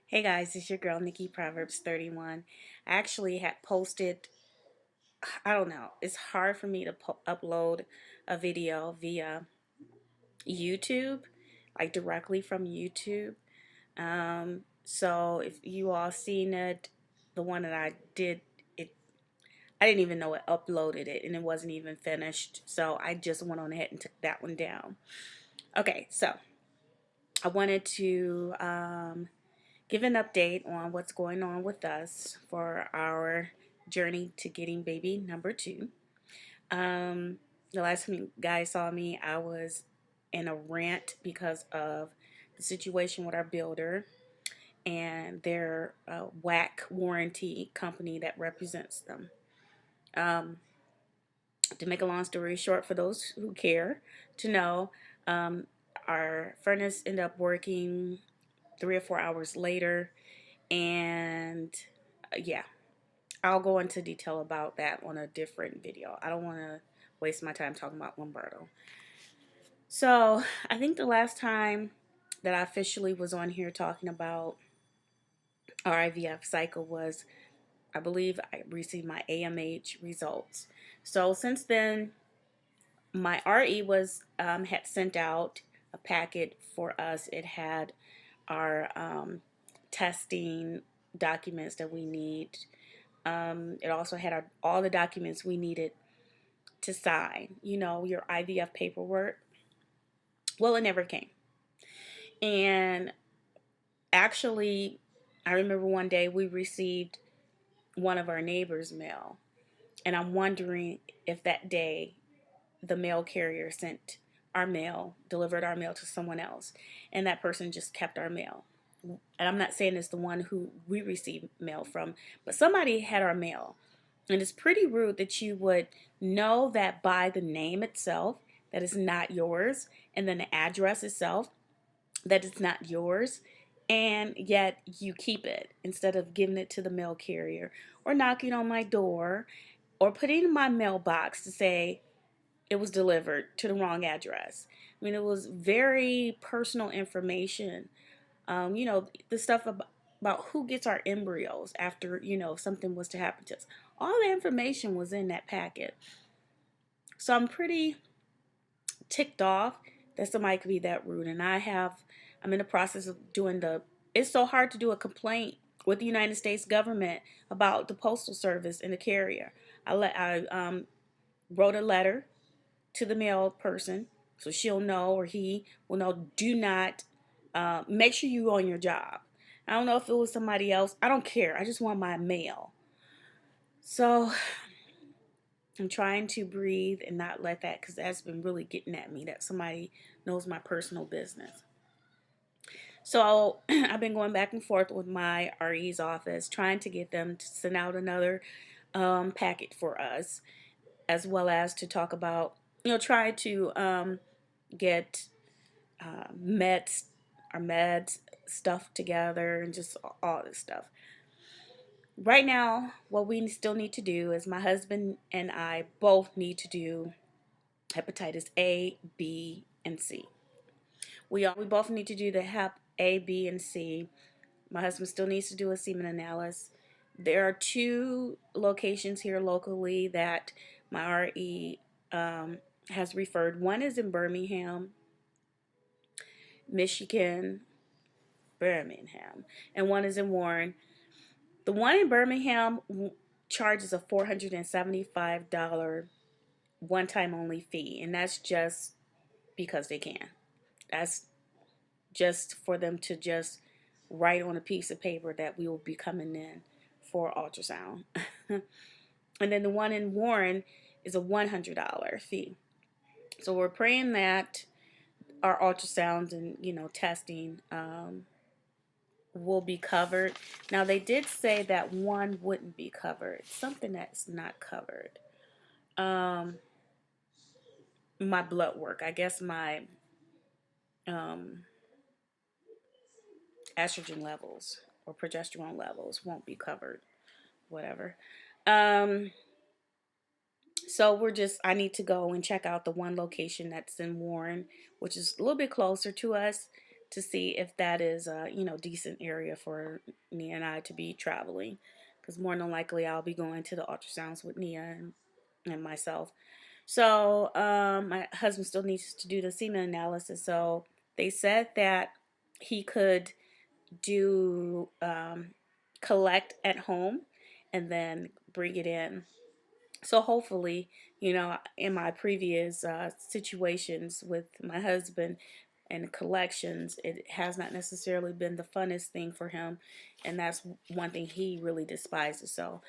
Hey guys, it's your girl Nikki Proverbs 31. I actually had posted, I don't know, it's hard for me to upload a video via YouTube, like directly from YouTube. So if you all seen it, the one that I did, it I didn't even know it uploaded it and it wasn't even finished. So I just went on ahead and took that one down. Okay, so I wanted to give an update on what's going on with us for our journey to getting baby number two. Um, the last time you guys saw me, I was in a rant because of the situation with our builder and their whack warranty company that represents them. Um, to make a long story short, for those who care to know, um, our furnace ended up working 3 or 4 hours later, and yeah, I'll go into detail about that on a different video. I don't want to waste my time talking about Lombardo. So I think the last time that I officially was on here talking about our IVF cycle was, I believe I received my AMH results. So since then, my RE was had sent out a packet for us. It had our testing documents that we need. It also had all the documents we needed to sign, your IVF paperwork. Well, it never came. And actually, I remember one day we received one of our neighbors' mail. And I'm wondering if that day the mail carrier sent our mail, delivered our mail to someone else, and that person just kept our mail. And I'm not saying it's the one who we received mail from, but somebody had our mail. And it's pretty rude that you would know that by the name itself that it's not yours, and then the address itself that it's not yours, and yet you keep it instead of giving it to the mail carrier or knocking on my door or putting in my mailbox to say it was delivered to the wrong address. I mean, it was very personal information. The stuff about who gets our embryos after, if something was to happen to us. All the information was in that packet. So I'm pretty ticked off that somebody could be that rude. And I'm in the process of it's so hard to do a complaint with the United States government about the postal service and the carrier. I wrote a letter to the mail person so she'll know, or he will know, do not make sure you're on your job. I don't know if it was somebody else. I don't care. I just want my mail. So I'm trying to breathe and not let that, because that's been really getting at me, that somebody knows my personal business. So I've been going back and forth with my RE's office, trying to get them to send out another packet for us, as well as to talk about, try to get meds, our meds stuff together, and just all this stuff. Right now, what we still need to do is my husband and I both need to do hepatitis A, B, and C. We both need to do the hep A, B, and C. My husband still needs to do a semen analysis. There are two locations here locally that my RE has referred. One is in Birmingham, Michigan, and one is in Warren. The one in Birmingham charges a $475 one time only fee, and that's just because they can. That's just for them to just write on a piece of paper that we will be coming in for ultrasound. And then the one in Warren is a $100 fee. So we're praying that our ultrasounds and testing will be covered. Now they did say that one wouldn't be covered. Something that's not covered. My blood work. I guess my um, estrogen levels or progesterone levels won't be covered. Whatever. Um, so I need to go and check out the one location that's in Warren, which is a little bit closer to us. to see if that is a decent area for Nia and I to be traveling, because more than likely I'll be going to the ultrasounds with Nia and myself. So my husband still needs to do the semen analysis. So they said that he could do collect at home and then bring it in. So hopefully, in my previous situations with my husband and collections, it has not necessarily been the funnest thing for him, and that's one thing he really despises. So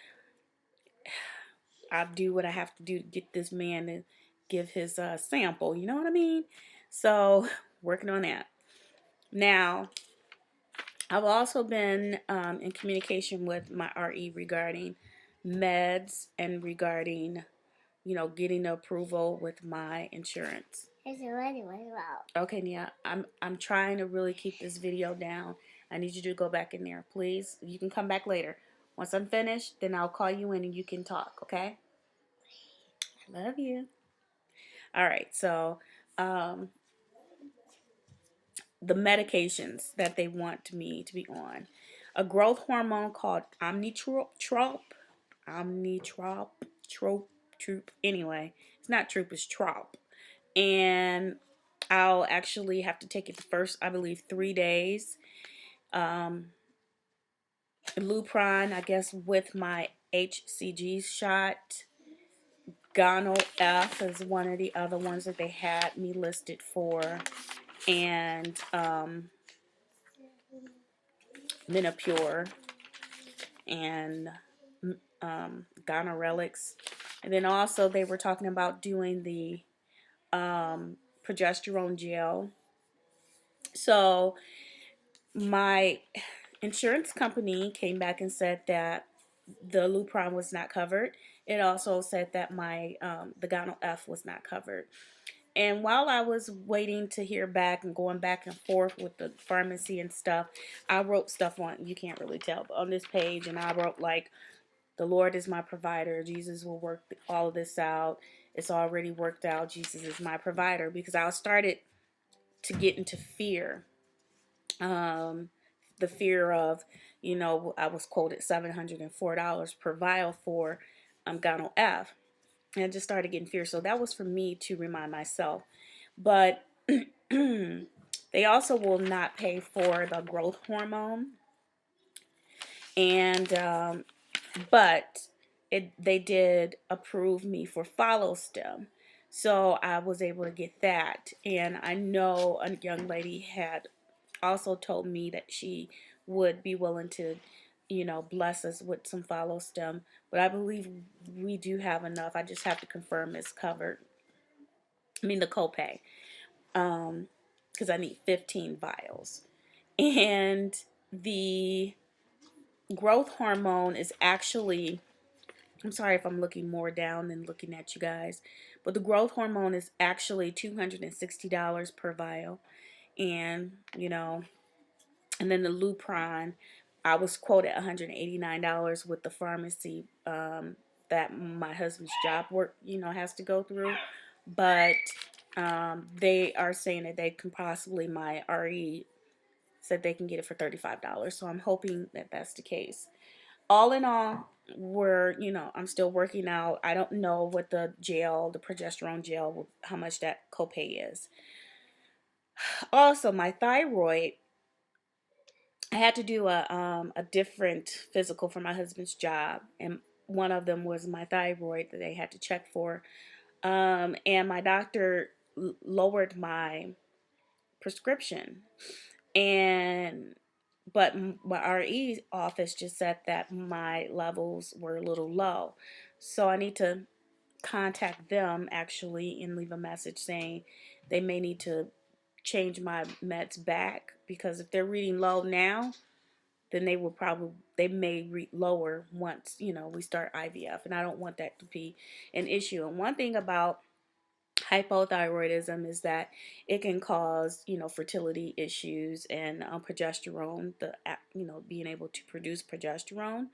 I do what I have to do to get this man to give his sample. You know what I mean? So working on that. Now, I've also been in communication with my RE regarding meds and regarding, getting the approval with my insurance. Okay, Nia, I'm trying to really keep this video down. I need you to go back in there, please. You can come back later. Once I'm finished, then I'll call you in and you can talk, okay? I love you. All right, so um, the medications that they want me to be on. A growth hormone called troop. Anyway, it's not troop, it's trop. And I'll actually have to take it the first, I believe, 3 days. Lupron, I guess, with my HCG shot. Gonal F is one of the other ones that they had me listed for. And Minipure and Gonorelix. And then also they were talking about doing the progesterone gel. So my insurance company came back and said that the Lupron was not covered. It also said that my the Gonal F was not covered. And while I was waiting to hear back and going back and forth with the pharmacy and stuff, I wrote stuff on, you can't really tell, but on this page, and I wrote like, the Lord is my provider. Jesus will work all of this out. It's already worked out. Jesus is my provider, because I started to get into fear. The fear of, I was quoted $704 per vial for Gonal F. And I just started getting fear. So that was for me to remind myself. But they also will not pay for the growth hormone. And but they did approve me for follow stem, so I was able to get that. And I know a young lady had also told me that she would be willing to bless us with some follow stem, but I believe we do have enough. I just have to confirm it's covered. I mean the copay, because I need 15 vials. And the growth hormone is actually, I'm sorry if I'm looking more down than looking at you guys, but the growth hormone is actually $260 per vial. And, and then the Lupron, I was quoted $189 with the pharmacy that my husband's job work, has to go through. But they are saying that they can possibly, my RE said they can get it for $35. So I'm hoping that that's the case. All in all, I'm still working out. I don't know what the progesterone gel, how much that copay is. Also, my thyroid, I had to do a different physical for my husband's job, and one of them was my thyroid that they had to check for. And my doctor lowered my prescription, but my RE office just said that my levels were a little low. So I need to contact them actually and leave a message saying they may need to change my meds back, because if they're reading low now, then they may read lower once we start IVF, and I don't want that to be an issue. And one thing about hypothyroidism is that it can cause fertility issues, and progesterone, being able to produce progesterone,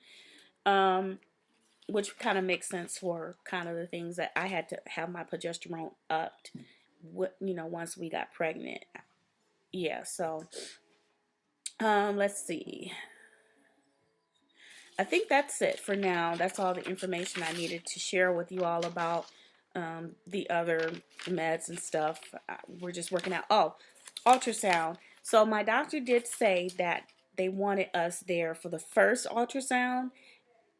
which kind of makes sense for kind of the things that I had to have my progesterone upped once we got pregnant. yeah, so let's see. I think that's it for now. That's all the information I needed to share with you all about the other meds and stuff. We're just working out. Oh, ultrasound. So my doctor did say that they wanted us there for the first ultrasound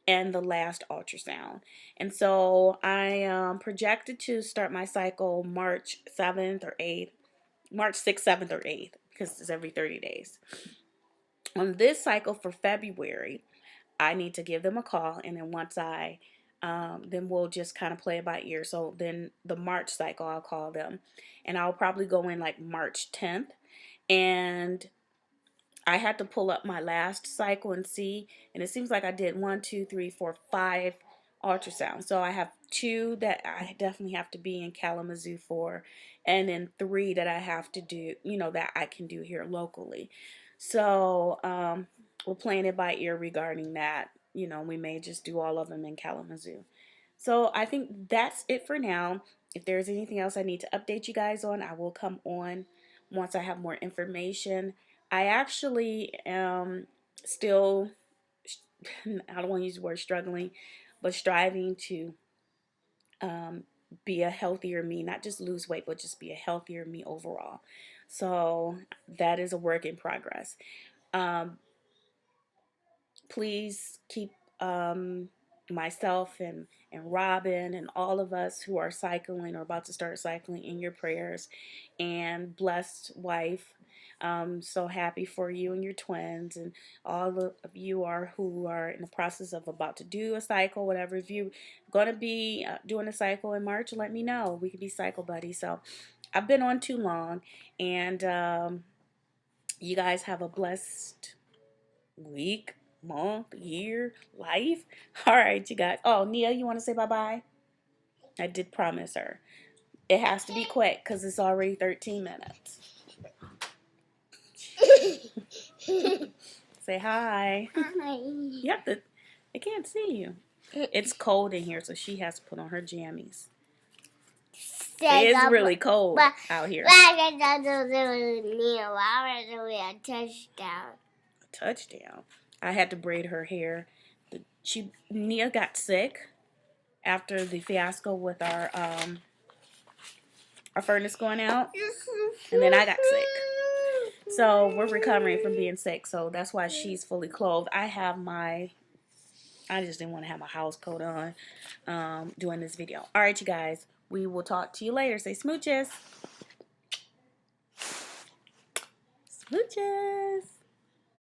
and the last ultrasound. And so I am projected to start my cycle March 7th or 8th, March 6th, 7th, or 8th, because it's every 30 days. On this cycle for February, I need to give them a call, and then once then we'll just kind of play it by ear. So then the March cycle, I'll call them, and I'll probably go in like March 10th, and I had to pull up my last cycle and see, and it seems like I did 1, 2, 3, 4, 5 ultrasounds. So I have 2 that I definitely have to be in Kalamazoo for, and then 3 that I have to do, that I can do here locally. So we're playing it by ear regarding that. We may just do all of them in Kalamazoo. So I think that's it for now. If there's anything else I need to update you guys on, I will come on once I have more information. I actually am still, I don't want to use the word struggling, but striving to be a healthier me, not just lose weight, but just be a healthier me overall. So that is a work in progress. Please keep myself and Robin and all of us who are cycling or about to start cycling in your prayers. And blessed wife, so happy for you and your twins and all of you who are in the process of about to do a cycle, whatever. If you're going to be doing a cycle in March, let me know. We could be cycle buddies. So I've been on too long, and you guys have a blessed week, month, year, life. All right, you guys. Oh, Nia, you want to say bye-bye? I did promise her. It has to be quick because it's already 13 minutes. Say hi. Hi. You have to, they can't see you. It's cold in here, so she has to put on her jammies. It is really cold out here. A touchdown. A touchdown. I had to braid her hair. Nia got sick after the fiasco with our furnace going out, and then I got sick. So we're recovering from being sick. So that's why she's fully clothed. I just didn't want to have my house coat on doing this video. All right, you guys. We will talk to you later. Say smooches. Smooches.